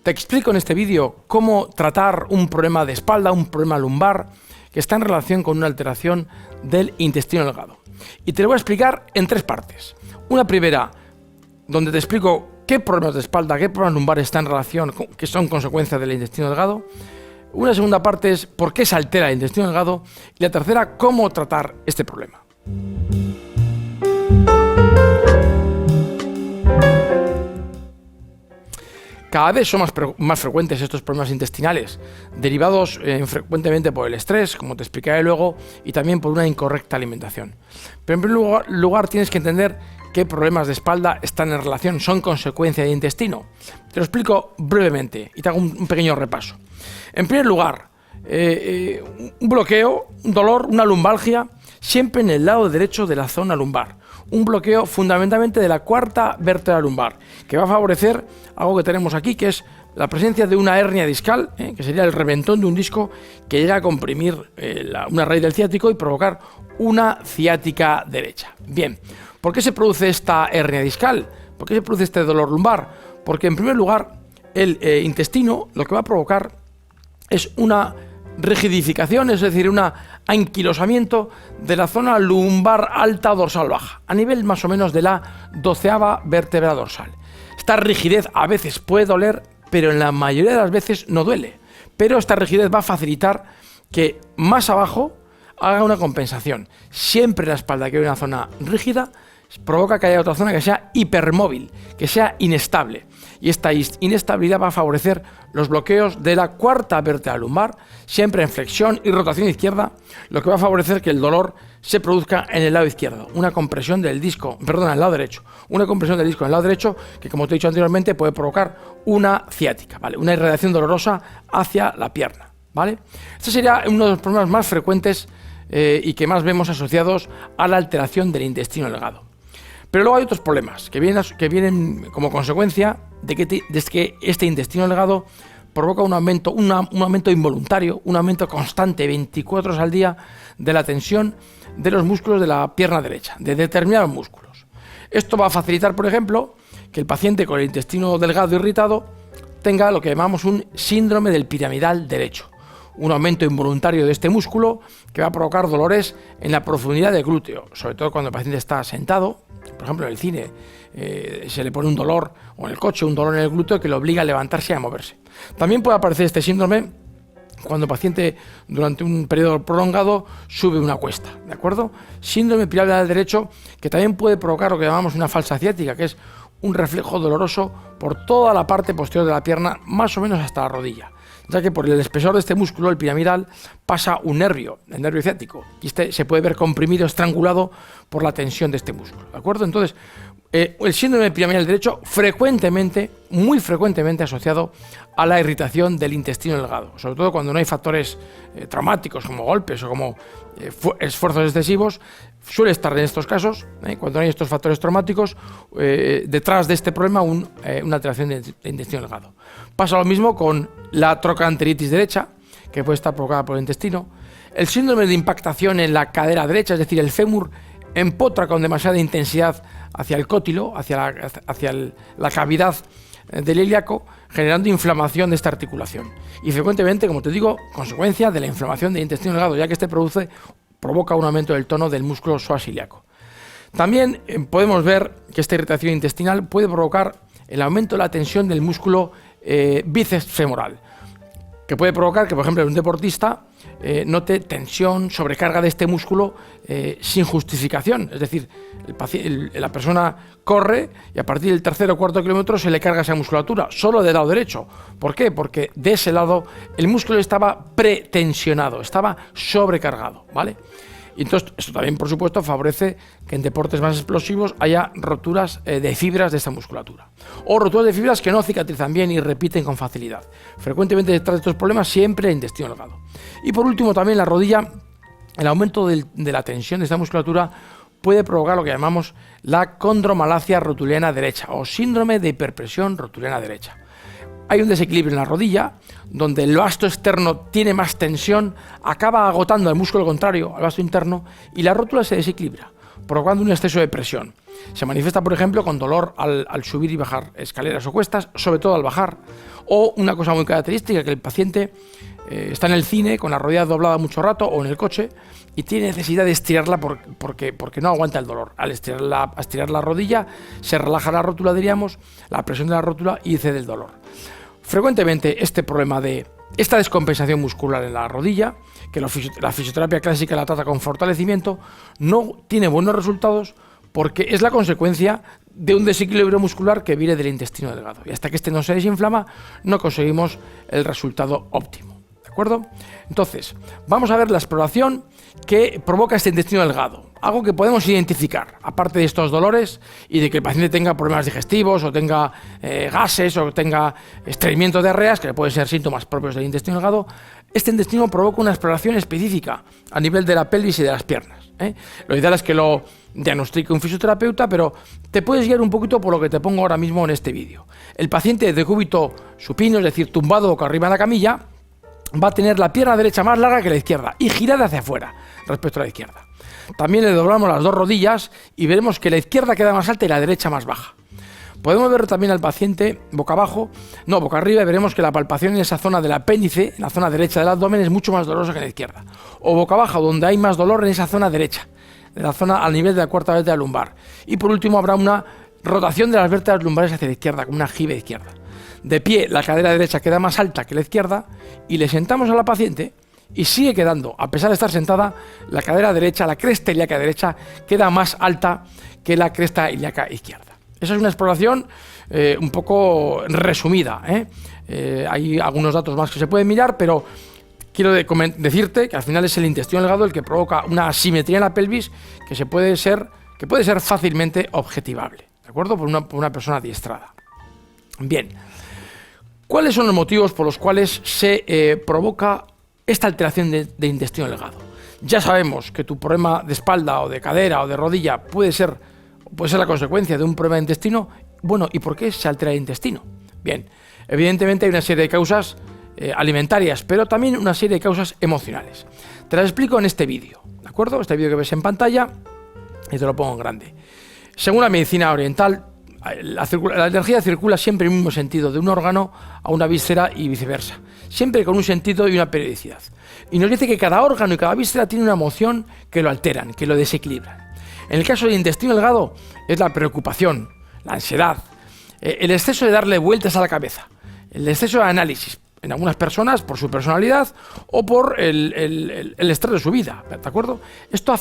Te explico en este vídeo cómo tratar un problema de espalda, un problema lumbar, que está en relación con una alteración del intestino delgado. Y te lo voy a explicar en tres partes. Una primera, donde te explico qué problemas de espalda, qué problemas lumbares están en relación, que son consecuencia del intestino delgado. Una segunda parte es por qué se altera el intestino delgado. Y la tercera, cómo tratar este problema. Cada vez son más frecuentes estos problemas intestinales, derivados frecuentemente por el estrés, como te explicaré luego, y también por una incorrecta alimentación. Pero en primer lugar tienes que entender qué problemas de espalda están en relación, son consecuencia del intestino. Te lo explico brevemente y te hago un pequeño repaso. En primer lugar, un bloqueo, un dolor, una lumbalgia, siempre en el lado derecho de la zona lumbar. Un bloqueo fundamentalmente de la cuarta vértebra lumbar, que va a favorecer algo que tenemos aquí, que es la presencia de una hernia discal, que sería el reventón de un disco que llega a comprimir una raíz del ciático y provocar una ciática derecha. Bien, ¿por qué se produce esta hernia discal? ¿Por qué se produce este dolor lumbar? Porque en primer lugar el intestino lo que va a provocar es una rigidificación, es decir, un anquilosamiento de la zona lumbar alta dorsal baja, a nivel más o menos de la 12ª vértebra dorsal. Esta rigidez a veces puede doler, pero en la mayoría de las veces no duele. Pero esta rigidez va a facilitar que más abajo haga una compensación. Siempre en la espalda que hay una zona rígida provoca que haya otra zona que sea hipermóvil, que sea inestable. Y esta inestabilidad va a favorecer los bloqueos de la cuarta vértebra lumbar, siempre en flexión y rotación izquierda, lo que va a favorecer que el dolor se produzca en el lado izquierdo. Una compresión del disco, perdón, en el lado derecho. Una compresión del disco en el lado derecho que, como te he dicho anteriormente, puede provocar una ciática, ¿vale? Una irradiación dolorosa hacia la pierna, ¿vale? Este sería uno de los problemas más frecuentes y que más vemos asociados a la alteración del intestino delgado. Pero luego hay otros problemas que vienen como consecuencia de que este intestino delgado provoca un aumento involuntario, un aumento constante, 24 horas al día, de la tensión de los músculos de la pierna derecha, de determinados músculos. Esto va a facilitar, por ejemplo, que el paciente con el intestino delgado irritado tenga lo que llamamos un síndrome del piramidal derecho. Un aumento involuntario de este músculo que va a provocar dolores en la profundidad del glúteo, sobre todo cuando el paciente está sentado. Por ejemplo, en el cine se le pone un dolor, o en el coche un dolor en el glúteo que le obliga a levantarse y a moverse. También puede aparecer este síndrome cuando el paciente durante un periodo prolongado sube una cuesta, ¿de acuerdo? Síndrome piramidal derecho que también puede provocar lo que llamamos una falsa ciática, que es un reflejo doloroso por toda la parte posterior de la pierna, más o menos hasta la rodilla, ya que por el espesor de este músculo, el piramidal, pasa un nervio, el nervio ciático, y este se puede ver comprimido, estrangulado por la tensión de este músculo, ¿de acuerdo? Entonces, el síndrome piramidal derecho muy frecuentemente asociado a la irritación del intestino delgado, sobre todo cuando no hay factores traumáticos como golpes o como esfuerzos excesivos. Suele estar en estos casos, cuando no hay estos factores traumáticos, detrás de este problema una alteración del intestino delgado. Pasa lo mismo con la trocanteritis derecha, que puede estar provocada por el intestino, el síndrome de impactación en la cadera derecha, es decir, el fémur empotra con demasiada intensidad hacia el cótilo, hacia la cavidad del ilíaco, generando inflamación de esta articulación. Y frecuentemente, como te digo, consecuencia de la inflamación del intestino delgado, ya que este provoca un aumento del tono del músculo psoas ilíaco. También podemos ver que esta irritación intestinal puede provocar el aumento de la tensión del músculo bíceps femoral, que puede provocar que, por ejemplo, un deportista note tensión, sobrecarga de este músculo sin justificación. Es decir, la persona corre y a partir del tercer o cuarto kilómetro se le carga esa musculatura, solo del lado derecho. ¿Por qué? Porque de ese lado el músculo estaba pretensionado, estaba sobrecargado, ¿vale? Y entonces esto también, por supuesto, favorece que en deportes más explosivos haya roturas de fibras de esta musculatura. O roturas de fibras que no cicatrizan bien y repiten con facilidad. Frecuentemente detrás de estos problemas siempre el intestino delgado. Y por último también la rodilla, el aumento de la tensión de esta musculatura puede provocar lo que llamamos la condromalacia rotuliana derecha o síndrome de hiperpresión rotuliana derecha. Hay un desequilibrio en la rodilla, donde el vasto externo tiene más tensión, acaba agotando al músculo contrario, al vasto interno, y la rótula se desequilibra, provocando un exceso de presión. Se manifiesta, por ejemplo, con dolor al subir y bajar escaleras o cuestas, sobre todo al bajar, O una cosa muy característica, que el paciente está en el cine con la rodilla doblada mucho rato o en el coche y tiene necesidad de estirarla porque no aguanta el dolor. Al estirar la rodilla se relaja la rótula, diríamos, la presión de la rótula y cede el dolor. Frecuentemente este problema de esta descompensación muscular en la rodilla, que la fisioterapia clásica la trata con fortalecimiento, no tiene buenos resultados porque es la consecuencia de un desequilibrio muscular que viene del intestino delgado. Y hasta que este no se desinflama, no conseguimos el resultado óptimo. ¿De acuerdo? Entonces, vamos a ver la exploración que provoca este intestino delgado. Algo que podemos identificar, aparte de estos dolores y de que el paciente tenga problemas digestivos o tenga gases o tenga estreñimiento de diarreas, que pueden ser síntomas propios del intestino delgado. Este intestino provoca una exploración específica a nivel de la pelvis y de las piernas. Lo ideal es que lo diagnostique un fisioterapeuta, pero te puedes guiar un poquito por lo que te pongo ahora mismo en este vídeo. El paciente de decúbito supino, es decir, tumbado boca arriba en la camilla, va a tener la pierna derecha más larga que la izquierda y girada hacia afuera respecto a la izquierda. También le doblamos las dos rodillas y veremos que la izquierda queda más alta y la derecha más baja. Podemos ver también al paciente boca arriba, y veremos que la palpación en esa zona del apéndice, en la zona derecha del abdomen, es mucho más dolorosa que en la izquierda. O boca abajo, donde hay más dolor en esa zona derecha, en la zona al nivel de la cuarta vértebra lumbar. Y por último habrá una rotación de las vértebras lumbares hacia la izquierda, con una jibe izquierda. De pie, la cadera derecha queda más alta que la izquierda y le sentamos a la paciente y sigue quedando, a pesar de estar sentada, la cadera derecha, la cresta ilíaca derecha, queda más alta que la cresta ilíaca izquierda. Esa es una exploración un poco resumida. Hay algunos datos más que se pueden mirar, pero quiero decirte que al final es el intestino delgado el que provoca una asimetría en la pelvis que puede ser fácilmente objetivable, ¿de acuerdo? Por una persona adiestrada. Bien. ¿Cuáles son los motivos por los cuales se provoca esta alteración de intestino delgado? Ya sabemos que tu problema de espalda o de cadera o de rodilla puede ser la consecuencia de un problema de intestino. Bueno, ¿y por qué se altera el intestino? Bien, evidentemente hay una serie de causas alimentarias, pero también una serie de causas emocionales. Te las explico en este vídeo, ¿de acuerdo? Este vídeo que ves en pantalla y te lo pongo en grande. Según la medicina oriental, la energía circula siempre en el mismo sentido, de un órgano a una víscera y viceversa, siempre con un sentido y una periodicidad. Y nos dice que cada órgano y cada víscera tiene una emoción que lo alteran, que lo desequilibran. En el caso del intestino delgado es la preocupación, la ansiedad, el exceso de darle vueltas a la cabeza, el exceso de análisis, en algunas personas por su personalidad o por el estrés de su vida, ¿de acuerdo? Esto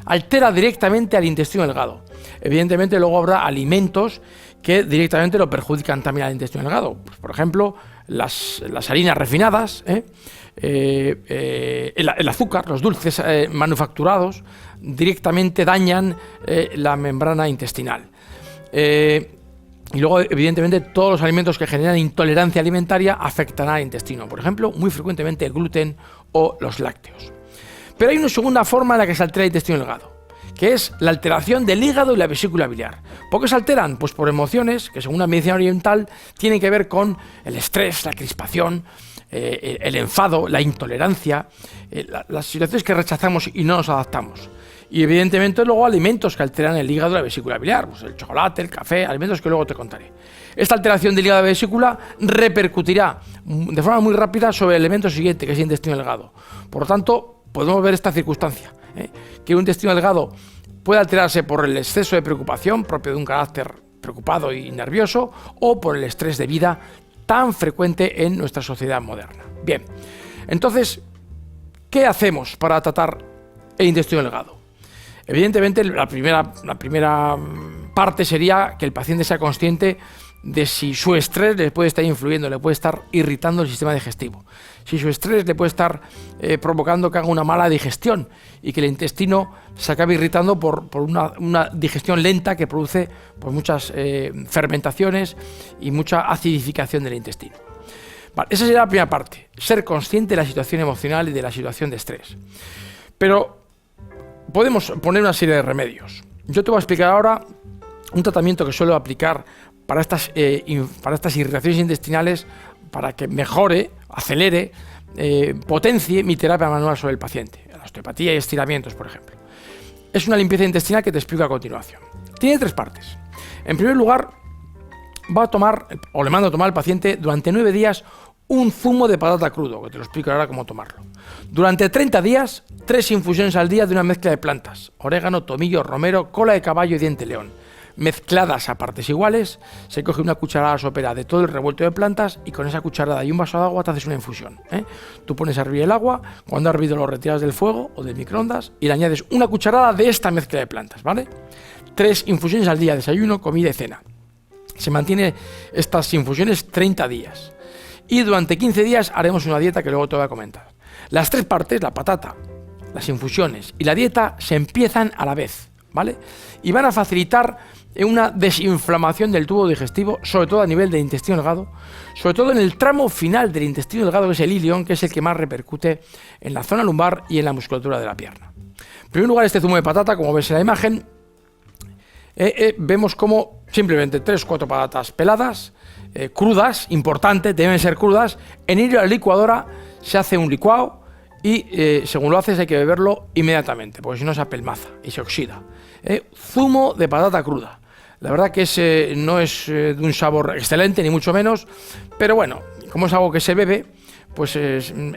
altera directamente al intestino delgado. Evidentemente luego habrá alimentos que directamente lo perjudican también al intestino delgado. Pues, por ejemplo, las harinas refinadas, el azúcar, los dulces manufacturados directamente dañan la membrana intestinal. Y luego, evidentemente, todos los alimentos que generan intolerancia alimentaria afectarán al intestino. Por ejemplo, muy frecuentemente el gluten o los lácteos. Pero hay una segunda forma en la que se altera el intestino delgado, que es la alteración del hígado y la vesícula biliar. ¿Por qué se alteran? Pues por emociones que, según la medicina oriental, tienen que ver con el estrés, la crispación, el enfado, la intolerancia, las situaciones que rechazamos y no nos adaptamos. Y evidentemente luego alimentos que alteran el hígado y la vesícula biliar, pues el chocolate, el café, alimentos que luego te contaré. Esta alteración del hígado y la vesícula repercutirá de forma muy rápida sobre el elemento siguiente, que es el intestino delgado. Por lo tanto, podemos ver esta circunstancia, que un intestino delgado puede alterarse por el exceso de preocupación propio de un carácter preocupado y nervioso o por el estrés de vida tan frecuente en nuestra sociedad moderna. Bien, entonces, ¿qué hacemos para tratar el intestino delgado? Evidentemente, la primera parte sería que el paciente sea consciente de si su estrés le puede estar influyendo, le puede estar irritando el sistema digestivo. Si su estrés le puede estar provocando que haga una mala digestión y que el intestino se acabe irritando por una digestión lenta que produce muchas fermentaciones y mucha acidificación del intestino. Vale, esa sería la primera parte, ser consciente de la situación emocional y de la situación de estrés. Pero podemos poner una serie de remedios. Yo te voy a explicar ahora un tratamiento que suelo aplicar para estas irritaciones intestinales, para que mejore, acelere, potencie mi terapia manual sobre el paciente, la osteopatía y estiramientos, por ejemplo. Es una limpieza intestinal que te explico a continuación. Tiene tres partes. En primer lugar, va a tomar, o le mando a tomar al paciente durante 9 días un zumo de patata crudo, que te lo explico ahora cómo tomarlo. Durante 30 días, 3 infusiones al día de una mezcla de plantas: orégano, tomillo, romero, cola de caballo y diente león. Mezcladas a partes iguales, se coge una cucharada sopera de todo el revuelto de plantas y con esa cucharada y un vaso de agua te haces una infusión. Tú pones a hervir el agua, cuando ha hervido lo retiras del fuego o del microondas y le añades una cucharada de esta mezcla de plantas, ¿vale? 3 infusiones al día: desayuno, comida y cena. Se mantiene estas infusiones 30 días. Y durante 15 días haremos una dieta que luego te voy a comentar. Las 3 partes, la patata, las infusiones y la dieta, se empiezan a la vez, ¿vale? Y van a facilitar una desinflamación del tubo digestivo, sobre todo a nivel del intestino delgado, sobre todo en el tramo final del intestino delgado, que es el ilion, que es el que más repercute en la zona lumbar y en la musculatura de la pierna. En primer lugar, este zumo de patata, como ves en la imagen, vemos como simplemente 3-4 patatas peladas, crudas, importante, deben ser crudas, en ir a la licuadora se hace un licuado y según lo haces hay que beberlo inmediatamente, porque si no se apelmaza y se oxida. Zumo de patata cruda. La verdad que no es de un sabor excelente, ni mucho menos, pero bueno, como es algo que se bebe, pues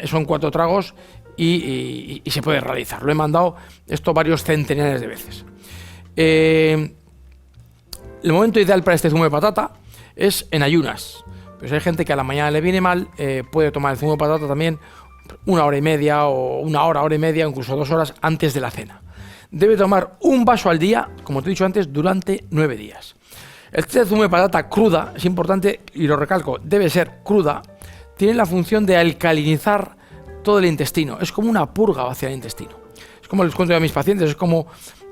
son 4 tragos y se puede realizar. Lo he mandado esto varios centenares de veces. El momento ideal para este zumo de patata es en ayunas. Pues hay gente que a la mañana le viene mal, puede tomar el zumo de patata también 1 hora y media o 1 hora, hora y media, incluso 2 horas antes de la cena. Debe tomar un vaso al día, como te he dicho antes, durante 9 días. Este zumo de patata cruda, es importante y lo recalco, debe ser cruda, tiene la función de alcalinizar todo el intestino. Es como una purga hacia el intestino. Es como les cuento a mis pacientes, es como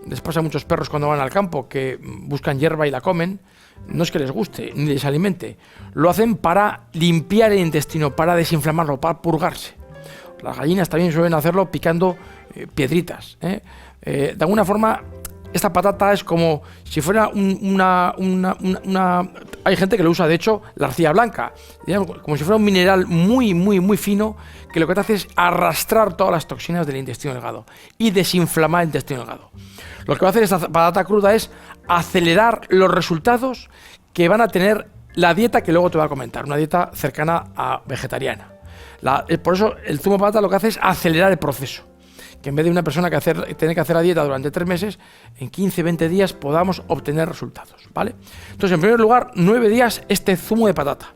les pasa a muchos perros cuando van al campo que buscan hierba y la comen. No es que les guste ni les alimente, lo hacen para limpiar el intestino, para desinflamarlo, para purgarse. Las gallinas también suelen hacerlo picando piedritas. De alguna forma, esta patata es como si fuera hay gente que lo usa, de hecho, la arcilla blanca, como si fuera un mineral muy fino, que lo que te hace es arrastrar todas las toxinas del intestino delgado y desinflamar el intestino delgado. Lo que va a hacer esta patata cruda es acelerar los resultados que van a tener la dieta que luego te voy a comentar, una dieta cercana a vegetariana. Por eso el zumo de patata lo que hace es acelerar el proceso, que en vez de una persona tener que hacer la dieta durante 3 meses, en 15-20 días podamos obtener resultados, ¿vale? Entonces, en primer lugar, 9 días este zumo de patata.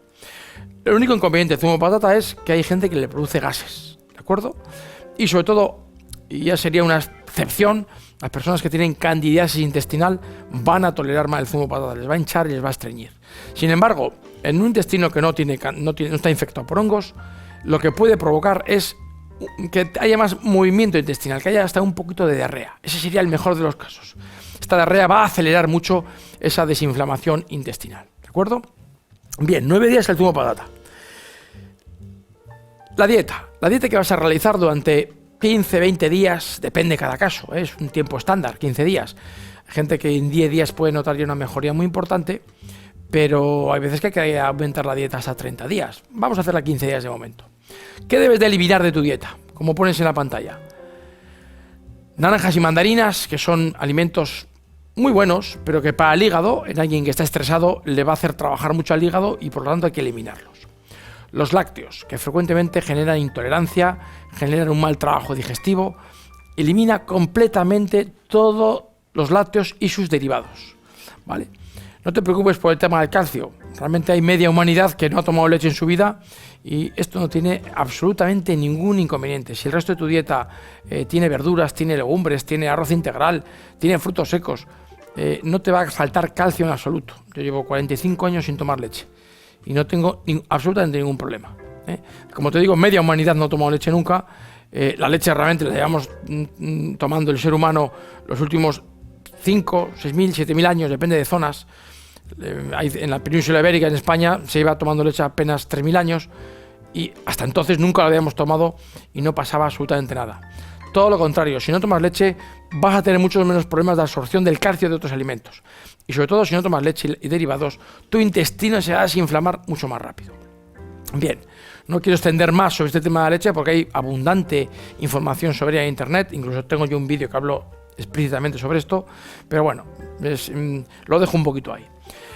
El único inconveniente del zumo de patata es que hay gente que le produce gases, ¿de acuerdo? Y sobre todo, y ya sería una excepción, las personas que tienen candidiasis intestinal van a tolerar mal el zumo de patata, les va a hinchar y les va a estreñir. Sin embargo, en un intestino que no está infectado por hongos, lo que puede provocar es que haya más movimiento intestinal, que haya hasta un poquito de diarrea. Ese sería el mejor de los casos. Esta diarrea va a acelerar mucho esa desinflamación intestinal, ¿de acuerdo? Bien, 9 días el zumo de patata. La dieta que vas a realizar durante 15-20 días, depende de cada caso, es un tiempo estándar, 15 días. Hay gente que en 10 días puede notar ya una mejoría muy importante, pero hay veces que hay que aumentar la dieta hasta 30 días. Vamos a hacerla 15 días de momento. ¿Qué debes de eliminar de tu dieta? Como pones en la pantalla. Naranjas y mandarinas, que son alimentos muy buenos, pero que para el hígado, en alguien que está estresado, le va a hacer trabajar mucho al hígado y por lo tanto hay que eliminarlos. Los lácteos, que frecuentemente generan intolerancia, generan un mal trabajo digestivo. Elimina completamente todos los lácteos y sus derivados, ¿vale? No te preocupes por el tema del calcio. Realmente hay media humanidad que no ha tomado leche en su vida y esto no tiene absolutamente ningún inconveniente. Si el resto de tu dieta tiene verduras, tiene legumbres, tiene arroz integral, tiene frutos secos, no te va a faltar calcio en absoluto. Yo llevo 45 años sin tomar leche y no tengo absolutamente ningún problema. Como te digo, media humanidad no ha tomado leche nunca. La leche realmente la llevamos tomando el ser humano los últimos 5, 6.000, 7.000 años, depende de zonas. En la península ibérica, en España, se iba tomando leche apenas 3.000 años y hasta entonces nunca la habíamos tomado y no pasaba absolutamente nada. Todo lo contrario, si no tomas leche vas a tener muchos menos problemas de absorción del calcio de otros alimentos. Y sobre todo si no tomas leche y derivados, tu intestino se va a desinflamar mucho más rápido. Bien, no quiero extender más sobre este tema de la leche porque hay abundante información sobre ella en internet, incluso tengo yo un vídeo que hablo explícitamente sobre esto, pero bueno, lo dejo un poquito ahí.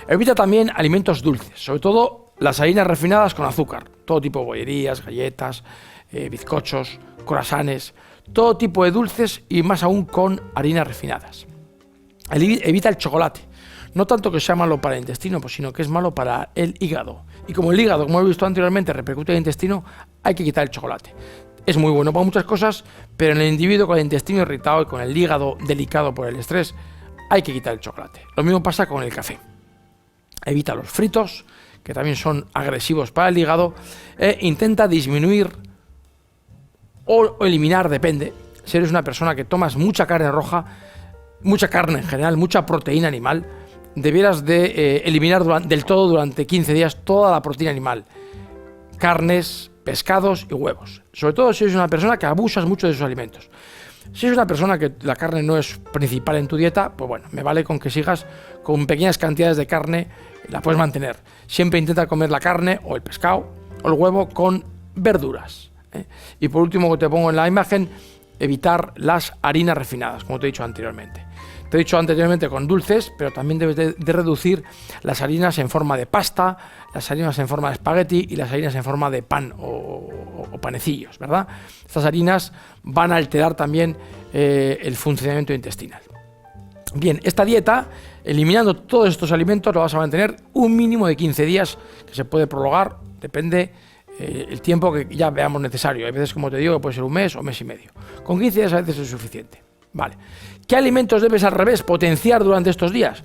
Evita también alimentos dulces, sobre todo las harinas refinadas con azúcar, todo tipo de bollerías, galletas, bizcochos, croissants, todo tipo de dulces y más aún con harinas refinadas. Evita el chocolate, no tanto que sea malo para el intestino, pues, sino que es malo para el hígado. Y como el hígado, como hemos visto anteriormente, repercute en el intestino, hay que quitar el chocolate. Es muy bueno para muchas cosas, pero en el individuo con el intestino irritado y con el hígado delicado por el estrés, hay que quitar el chocolate. Lo mismo pasa con el café. Evita los fritos, que también son agresivos para el hígado, e intenta disminuir o eliminar, depende, si eres una persona que tomas mucha carne roja, mucha carne en general, mucha proteína animal, debieras de eliminar del todo durante 15 días toda la proteína animal, carnes, pescados y huevos, sobre todo si eres una persona que abusas mucho de sus alimentos. Si eres una persona que la carne no es principal en tu dieta, pues bueno, me vale con que sigas con pequeñas cantidades de carne, la puedes mantener. Siempre intenta comer la carne o el pescado o el huevo con verduras. Y por último, que te pongo en la imagen, evitar las harinas refinadas, como te he dicho anteriormente. Te he dicho anteriormente con dulces, pero también debes de reducir las harinas en forma de pasta, las harinas en forma de espagueti y las harinas en forma de pan o panecillos, ¿verdad? Estas harinas van a alterar también el funcionamiento intestinal. Bien, esta dieta, eliminando todos estos alimentos, lo vas a mantener un mínimo de 15 días, que se puede prolongar, depende el tiempo que ya veamos necesario. Hay veces, como te digo, que puede ser un mes o mes y medio. Con 15 días a veces es suficiente. Vale. ¿Qué alimentos debes al revés potenciar durante estos días?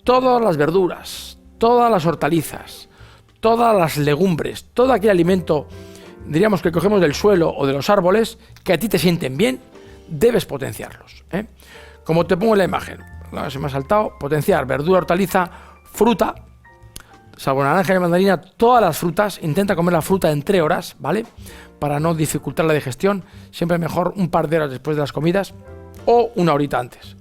Todas las verduras, todas las hortalizas, todas las legumbres, todo aquel alimento, diríamos, que cogemos del suelo o de los árboles, que a ti te sienten bien, debes potenciarlos. Como te pongo en la imagen, se me ha saltado, potenciar verdura, hortaliza, fruta, salvo naranja y mandarina, todas las frutas, intenta comer la fruta en 3 horas, ¿vale? Para no dificultar la digestión, siempre mejor un par de horas después de las comidas o una horita antes.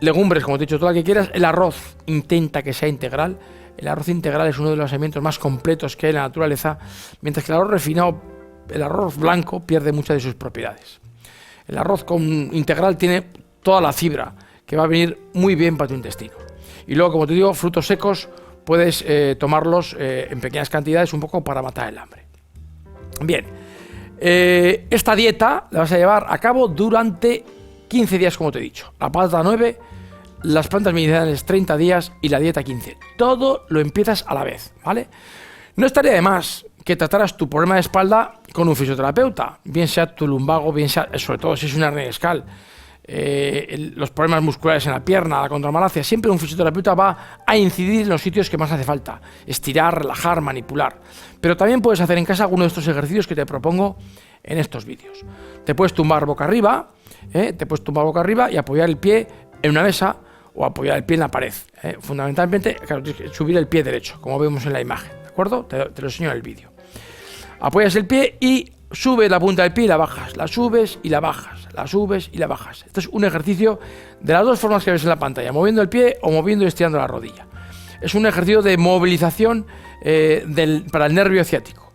Legumbres, como te he dicho, todo lo que quieras. El arroz, intenta que sea integral. El arroz integral es uno de los alimentos más completos que hay en la naturaleza, mientras que el arroz refinado, el arroz blanco, pierde muchas de sus propiedades. El arroz integral tiene toda la fibra, que va a venir muy bien para tu intestino. Y luego, como te digo, frutos secos, puedes tomarlos en pequeñas cantidades, un poco para matar el hambre. Bien, esta dieta la vas a llevar a cabo durante 15 días, como te he dicho. La pasta 9, las plantas medicinales 30 días y la dieta 15. Todo lo empiezas a la vez, ¿vale? No estaría de más que trataras tu problema de espalda con un fisioterapeuta, bien sea tu lumbago, bien sea, sobre todo si es una hernia discal, los problemas musculares en la pierna, la condromalacia. Siempre un fisioterapeuta va a incidir en los sitios que más hace falta: estirar, relajar, manipular. Pero también puedes hacer en casa alguno de estos ejercicios que te propongo en estos vídeos. Te puedes tumbar boca arriba, y apoyar el pie en una mesa o apoyar el pie en la pared. Fundamentalmente, claro, tienes que subir el pie derecho, como vemos en la imagen, ¿de acuerdo? Te lo enseño en el vídeo. Apoyas el pie y subes la punta del pie y la bajas, la subes y la bajas, la subes y la bajas. Esto es un ejercicio de las dos formas que ves en la pantalla, moviendo el pie o moviendo y estirando la rodilla. Es un ejercicio de movilización para el nervio ciático.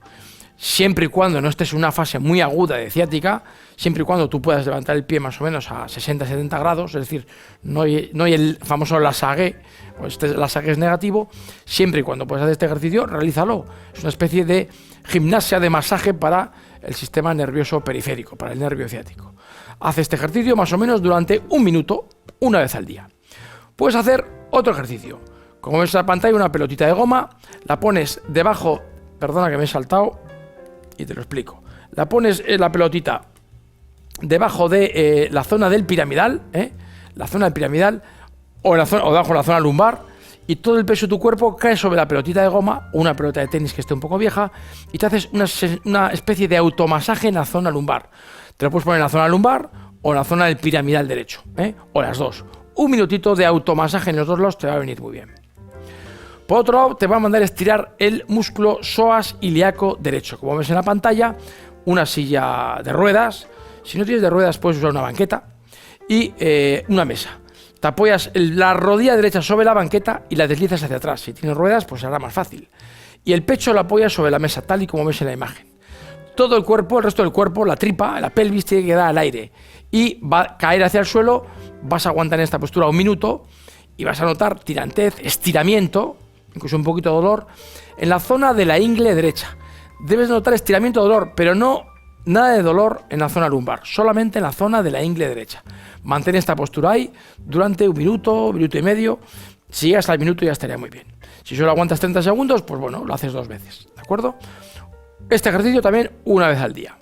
Siempre y cuando no estés en una fase muy aguda de ciática, siempre y cuando tú puedas levantar el pie más o menos a 60-70 grados, es decir, no hay el famoso lasague, o lasague es negativo, siempre y cuando puedas hacer este ejercicio, realízalo. Es una especie de gimnasia de masaje para el sistema nervioso periférico, para el nervio ciático. Haz este ejercicio más o menos durante 1 minuto, una vez al día. Puedes hacer otro ejercicio. Como ves en la pantalla, una pelotita de goma, la pones debajo, perdona que me he saltado, y te lo explico. La pones la pelotita debajo de la zona del piramidal, la zona del piramidal, o debajo de la zona lumbar, y todo el peso de tu cuerpo cae sobre la pelotita de goma o una pelota de tenis que esté un poco vieja, y te haces una especie de automasaje en la zona lumbar. Te lo puedes poner en la zona lumbar o en la zona del piramidal derecho, o las dos. 1 minutito de automasaje en los dos lados te va a venir muy bien. Por otro lado, te va a mandar estirar el músculo psoas ilíaco derecho. Como ves en la pantalla, una silla de ruedas. Si no tienes de ruedas, puedes usar una banqueta y una mesa. Te apoyas la rodilla derecha sobre la banqueta y la deslizas hacia atrás. Si tienes ruedas, pues será más fácil. Y el pecho lo apoyas sobre la mesa, tal y como ves en la imagen. Todo el cuerpo, el resto del cuerpo, la tripa, la pelvis, tiene que dar al aire. Y va a caer hacia el suelo, vas a aguantar en esta postura 1 minuto. y vas a notar tirantez, estiramiento, incluso un poquito de dolor, en la zona de la ingle derecha. Debes notar estiramiento de dolor, pero no nada de dolor en la zona lumbar, solamente en la zona de la ingle derecha. Mantén esta postura ahí durante un minuto y medio. Si llegas al minuto ya estaría muy bien. Si solo aguantas 30 segundos, pues bueno, lo haces 2 veces, ¿de acuerdo? Este ejercicio también una vez al día.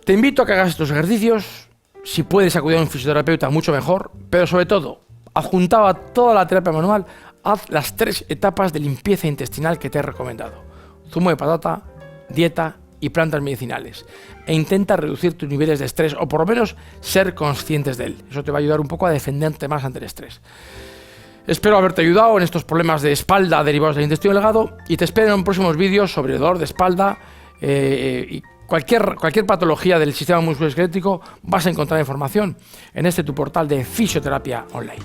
Te invito a que hagas estos ejercicios. Si puedes acudir a un fisioterapeuta, mucho mejor, pero sobre todo, adjuntado a toda la terapia manual, haz las 3 etapas de limpieza intestinal que te he recomendado: zumo de patata, dieta y plantas medicinales, e intenta reducir tus niveles de estrés, o por lo menos ser conscientes de él. Eso te va a ayudar un poco a defenderte más ante el estrés. Espero haberte ayudado en estos problemas de espalda derivados del intestino delgado, y te espero en próximos vídeos sobre dolor de espalda y cualquier patología del sistema musculoesquelético. Vas a encontrar información en tu portal de fisioterapia online.